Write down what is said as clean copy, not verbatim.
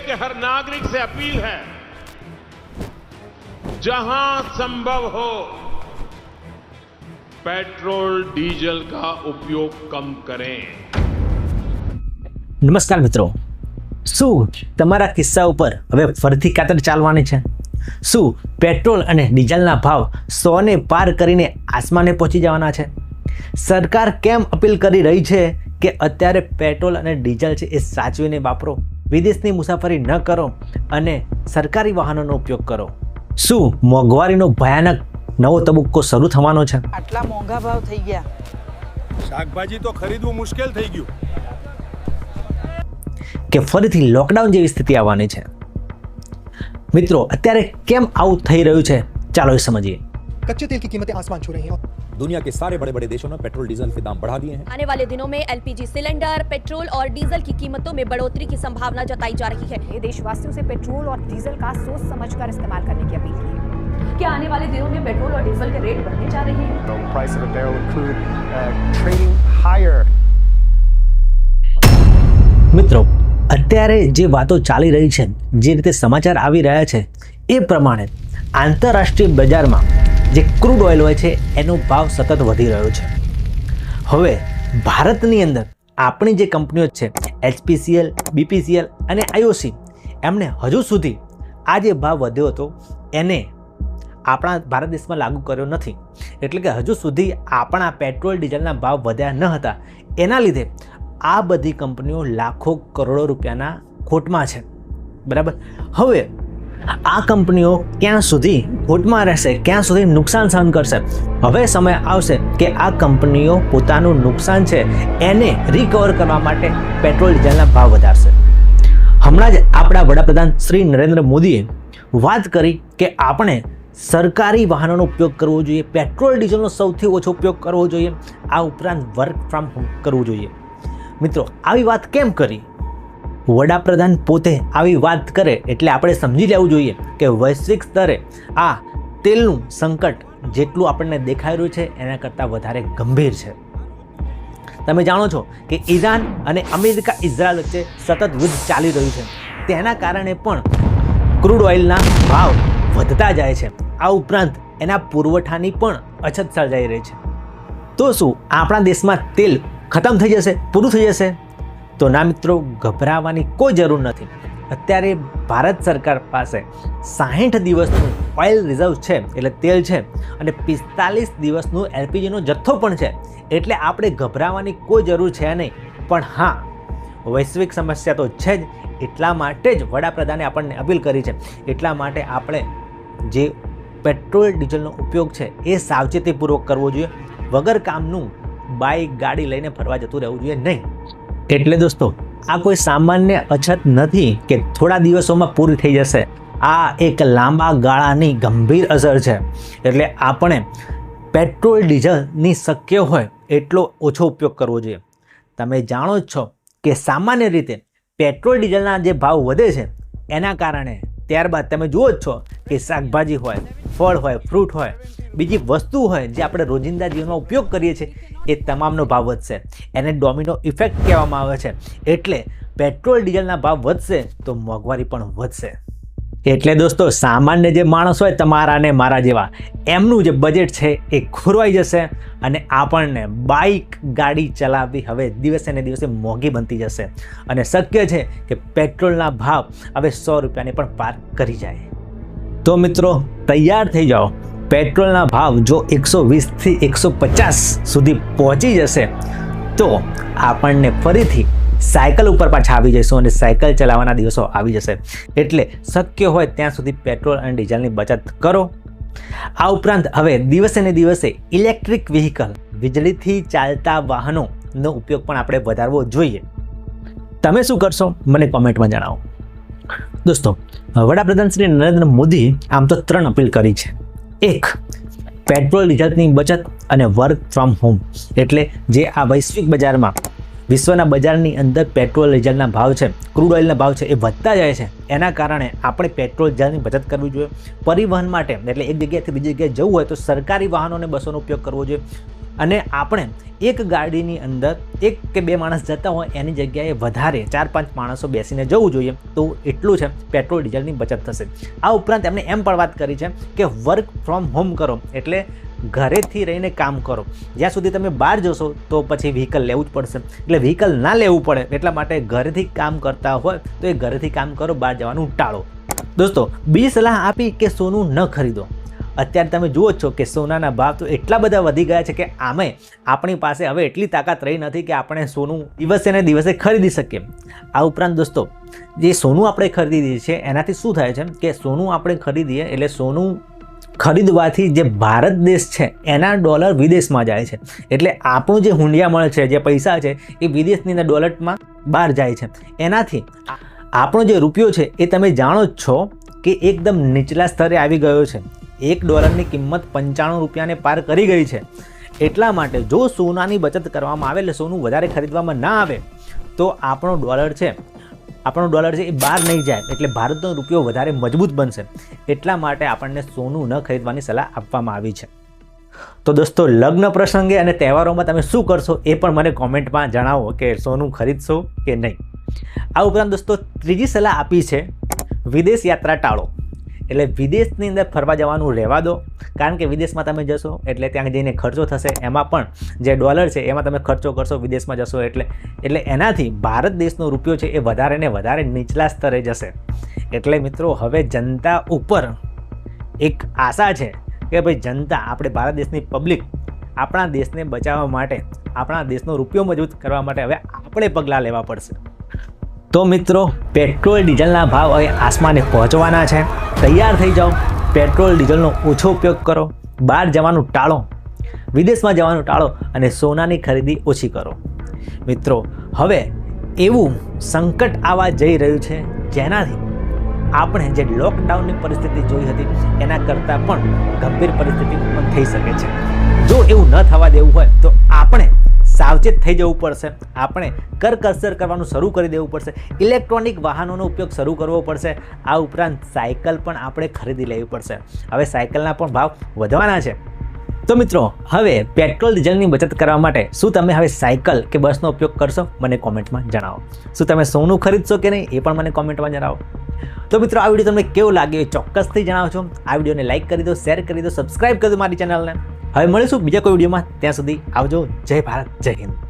के हर नागरिक से अपील है, जहां संभव हो पेट्रोल डीजल का उपयोग कम करें। નમસ્કાર મિત્રો, શું તમારા કિસ્સા ઉપર હવે ફરીથી કાતર ચાલવાની છે? શું પેટ્રોલ અને ડીઝલના ભાવ 100 ને પાર કરીને આસમાને પહોંચી જવાના છે? સરકાર કેમ અપીલ કરી રહી છે કે અત્યારે પેટ્રોલ અને ડીઝલ છે એ સાચવીને વાપરો, વિદેશની મુસાફરી ન કરો અને સરકારી વાહનોનો ઉપયોગ કરો? શું મોંઘવારીનો ભયાનક નવો તબક્કો શરૂ થવાનો છે? આટલા મોંઘા ભાવ થઈ ગયા, શાકભાજી તો ખરીદવું મુશ્કેલ થઈ ગયું કે ફરીથી લોકડાઉન જેવી સ્થિતિ આવવાની છે? મિત્રો, અત્યારે કેમ આવું થઈ રહ્યું છે, ચાલો એ સમજીએ। कच्चे तेल की कीमतें आसमान छू रही हैं। दुनिया के सारे बड़े बड़े देशों ने पेट्रोल डीजल के दाम बढ़ा दिए हैं। आने वाले दिनों में एलपीजी सिलेंडर, पेट्रोल और डीजल की कीमतों में बढ़ोतरी की संभावना जताई जा रही है। ये देशवासियों से पेट्रोल और डीजल का सोच समझकर इस्तेमाल करने की अपील की है। क्या आने वाले दिनों में पेट्रोल और डीजल के रेट बढ़ने जा रहे हैं? The price of a barrel of crude trading higher. મિત્રો, અત્યારે જે વાતો ચાલી રહી છે, જે રીતે સમાચાર આવી રહ્યા છે એ પ્રમાણે આંતરરાષ્ટ્રીય બજારમાં જે ક્રૂડ ઓઇલ હોય છે એનો ભાવ સતત વધી રહ્યો છે। હવે ભારતની અંદર આપણી જે કંપનીઓ છે HPCL, BPCL અને IOC, એમણે હજુ સુધી આ જે ભાવ વધ્યો હતો એને આપણા ભારત દેશમાં લાગુ કર્યો નથી। એટલે કે હજુ સુધી આપણા પેટ્રોલ ડીઝલના ભાવ વધ્યા ન હતા, એના લીધે આ બધી કંપનીઓ લાખો કરોડો રૂપિયાના ખોટમાં છે, બરાબર? હવે આ કંપનીઓ ક્યાં સુધી ખોટમાં રહેશે, ક્યાં સુધી નુકસાન સહન કરશે? હવે સમય આવશે કે આ કંપનીઓ પોતાનું નુકસાન છે એને રિકવર કરવા માટે પેટ્રોલ ડીઝલના ભાવ વધારશે। હમણાં જ આપણા વડાપ્રધાન શ્રી નરેન્દ્ર મોદીએ વાત કરી કે આપણે સરકારી વાહનોનો ઉપયોગ કરવો જોઈએ, પેટ્રોલ ડીઝલનો સૌથી ઓછો ઉપયોગ કરવો જોઈએ, આ ઉપરાંત વર્ક ફ્રોમ હોમ કરવું જોઈએ। મિત્રો, આવી વાત કેમ કરી? વડાપ્રધાન પોતે આવી વાત કરે એટલે આપણે સમજી લેવું જોઈએ કે વૈશ્વિક સ્તરે આ તેલનું સંકટ જેટલું આપણને દેખાઈ રહ્યું છે એના કરતાં વધારે ગંભીર છે। તમે જાણો છો કે ઈરાન અને અમેરિકા ઇઝરાયલ વચ્ચે સતત યુદ્ધ ચાલી રહ્યું છે, તેના કારણે પણ ક્રૂડ ઓઇલના ભાવ વધતા જાય છે। આ ઉપરાંત એના પુરવઠાની પણ અછત સર્જાઈ રહી છે। તો શું આપણા દેશમાં તેલ ખતમ થઈ જશે, પૂરું થઈ જશે? તો ના મિત્રો, ગભરાવાની કોઈ જરૂર નથી। અત્યારે ભારત સરકાર પાસે 60 દિવસનું ઓઇલ રિઝર્વ છે, એટલે તેલ છે, અને 45 દિવસનું LPGનો જથ્થો પણ છે, એટલે આપણે ગભરાવાની કોઈ જરૂર છે નહીં। પણ હા, વૈશ્વિક સમસ્યા તો છે જ, એટલા માટે જ વડાપ્રધાને આપણને અપીલ કરી છે। એટલા માટે આપણે જે પેટ્રોલ ડીઝલનો ઉપયોગ છે એ સાવચેતીપૂર્વક કરવો જોઈએ, વગર કામનું બાઇક ગાડી લઈને ફરવા જતું રહેવું જોઈએ નહીં। એટલે દોસ્તો, આ કોઈ સામાન્ય અછત નથી કે થોડા દિવસોમાં પૂરી થઈ જશે, આ એક લાંબા ગાળાની ગંભીર અસર છે। એટલે આપણે પેટ્રોલ ડીઝલની શક્ય હોય એટલો ઓછો ઉપયોગ કરવો જોઈએ। તમે જાણો જ છો કે સામાન્ય રીતે પેટ્રોલ ડીઝલના જે ભાવ વધે છે એના કારણે ત્યારબાદ તમે જુઓ જ છો કે શાકભાજી હોય, ફળ હોય, ફ્રૂટ હોય, બીજી વસ્તુ હોય જે આપણે રોજિંદા જીવનમાં ઉપયોગ કરીએ છીએ એ તમામનો ભાવ વધશે। એને ડોમિનો ઇફેક્ટ કહેવામાં આવે છે। એટલે પેટ્રોલ ડીઝલના ભાવ વધશે તો મોંઘવારી પણ વધશે। એટલે દોસ્તો, સામાન્ય જે માણસ હોય તમારા ને મારા જેવા, એમનું જે બજેટ છે એ ખોરવાઈ જશે અને આપણને બાઇક ગાડી ચલાવવી હવે દિવસે ને દિવસે મોંઘી બનતી જશે અને શક્ય છે કે પેટ્રોલના ભાવ હવે 100 રૂપિયાને પણ પાર કરી જાય। તો મિત્રો, તૈયાર થઈ જાઓ। પેટ્રોલના ભાવ જો 120 થી 150 સુધી પહોંચી જશે તો આપણને ફરીથી સાયકલ ઉપર પાછા આવી જઈશું અને સાયકલ ચલાવવાના દિવસો આવી જશે। એટલે શક્ય હોય ત્યાં સુધી પેટ્રોલ અને ડીઝલની બચત કરો। આ ઉપરાંત હવે દિવસે ને દિવસે ઇલેક્ટ્રિક વ્હીકલ, વીજળીથી ચાલતા વાહનોનો ઉપયોગ પણ આપણે વધારવો જોઈએ। તમે શું કરશો મને કોમેન્ટમાં જણાવો। દોસ્તો, વડાપ્રધાન શ્રી નરેન્દ્ર મોદી આમ તો 3 અપીલ કરી છે। એક, પેટ્રોલ ડીઝલની બચત અને વર્ક ફ્રોમ હોમ, એટલે જે આ વૈશ્વિક બજારમાં, વિશ્વના બજારની અંદર પેટ્રોલ ડીઝલના ભાવ છે, ક્રૂડ ઓઇલના ભાવ છે એ વધતા જાય છે, એના કારણે આપણે પેટ્રોલ ડીઝલની બચત કરવી જોઈએ। પરિવહન માટે એટલે એક જગ્યાએથી બીજી જગ્યાએ જવું હોય તો સરકારી વાહનોને બસોનો ઉપયોગ કરવો જોઈએ। અને આપણે એક ગાડીની અંદર 1 કે 2 માણસ જતા હોય એની જગ્યાએ વધારે 4-5 માણસો બેસીને જવું જોઈએ, તો એટલું છે પેટ્રોલ ડીઝલની બચત થશે. આ ઉપરાંત એમણે એમ પણ વાત કરી છે કે વર્ક ફ્રોમ હોમ કરો, એટલે ઘરેથી રહીને કામ કરો. જ્યાં સુધી તમે બહાર જશો તો પછી વ્હીકલ લેવું જ પડશે, એટલે વ્હીકલ ના લેવું પડે એટલા માટે ઘરેથી કામ કરતા હોય તો એ ઘરેથી કામ કરો, બહાર જવાનું ટાળો. દોસ્તો, બીજી સલાહ આપી કે સોનું ન ખરીદો. અત્યારે તમે જુઓ છો કે સોનાના ભાવ તો એટલા બધા વધી ગયા છે કે આમે આપણી પાસે હવે એટલી તાકાત રહી નથી કે આપણે સોનું દિવસે ને દિવસે ખરીદી શકીએ. આ ઉપરાંત દોસ્તો, જે સોનું આપણે ખરીદીએ છીએ એનાથી શું થાય છે કે સોનું આપણે ખરીદીએ એટલે સોનું ખરીદવાથી જે ભારત દેશ છે એના ડોલર વિદેશમાં જાય છે, એટલે આપણું જે હુંડિયામણ છે, જે પૈસા છે એ વિદેશની અંદર ડોલરમાં બહાર જાય છે. એનાથી આપણો જે રૂપિયો છે એ તમે જાણો જ છો કે એકદમ નીચલા સ્તરે આવી ગયો છે. $1ની કિંમત 95 રૂપિયાને પાર કરી ગઈ છે. એટલા માટે જો સોનાની બચત કરવામાં આવે, એટલે સોનું વધારે ખરીદવામાં ના આવે, તો આપણો ડોલર છે એ બહાર નહીં જાય, એટલે ભારતનો રૂપિયો વધારે મજબૂત બનશે. એટલા માટે આપણને સોનું ન ખરીદવાની સલાહ આપવામાં આવી છે. તો દોસ્તો, લગ્ન પ્રસંગે અને તહેવારોમાં તમે શું કરશો એ પણ મને કોમેન્ટમાં જણાવો કે સોનું ખરીદશો કે નહીં. આ ઉપરાંત દોસ્તો, ત્રીજી સલાહ આપી છે વિદેશ યાત્રા ટાળો, એટલે વિદેશની અંદર ફરવા જવાનું રહેવા દો. કારણ કે વિદેશમાં તમે જશો એટલે ત્યાં જઈને ખર્ચો થશે, એમાં પણ જે ડોલર છે એમાં તમે ખર્ચો કરશો વિદેશમાં જશો એટલે એનાથી ભારત દેશનો રૂપિયો છે એ વધારે ને વધારે નીચલા સ્તરે જશે. એટલે મિત્રો, હવે જનતા ઉપર એક આશા છે કે ભાઈ જનતા, આપણે ભારત દેશની પબ્લિક આપણા દેશને બચાવવા માટે, આપણા દેશનો રૂપિયો મજબૂત કરવા માટે હવે આપણે પગલાં લેવા પડશે. તો મિત્રો, પેટ્રોલ ડીઝલના ભાવ હવે આસમાને પહોંચવાના છે. તૈયાર થઈ જાઓ, પેટ્રોલ ડીઝલનો ઓછો ઉપયોગ કરો, બહાર જવાનું ટાળો, વિદેશમાં જવાનું ટાળો અને સોનાની ખરીદી ઓછી કરો. મિત્રો, હવે એવું સંકટ આવવા જઈ રહ્યું છે જેનાથી આપણે જે લોકડાઉનની પરિસ્થિતિ જોઈ હતી એના કરતાં પણ ગંભીર પરિસ્થિતિ ઉત્પન્ન થઈ શકે છે. જો એવું ન થવા દેવું હોય તો આપણે સાવચેત થઈ જવું પડશે. આપણે કરકસર કરવાનું શરૂ કરી દેવું પડશે. ઇલેક્ટ્રોનિક વાહનોનો ઉપયોગ શરૂ કરવો પડશે. આ ઉપરાંત સાયકલ પણ આપણે ખરીદી લેવી પડશે. હવે સાયકલના પણ ભાવ વધવાના છે. તો મિત્રો, હવે પેટ્રોલ ડીઝલની બચત કરવા માટે શું તમે હવે સાયકલ કે બસનો ઉપયોગ કરશો? મને કોમેન્ટમાં જણાવો. શું તમે સોનું ખરીદશો કે નહીં એ પણ મને કોમેન્ટમાં જણાવો. તો મિત્રો, આ વિડીયો તમને કેવો લાગ્યો એ ચોક્કસથી જણાવજો. આ વિડીયોને લાઇક કરી દો, શેર કરી દો, સબસ્ક્રાઇબ કરી દો મારી ચેનલને. હવે મળીશું બીજા કોઈ વિડીયોમાં. ત્યાં સુધી આવજો. જય ભારત, જય હિન્દ.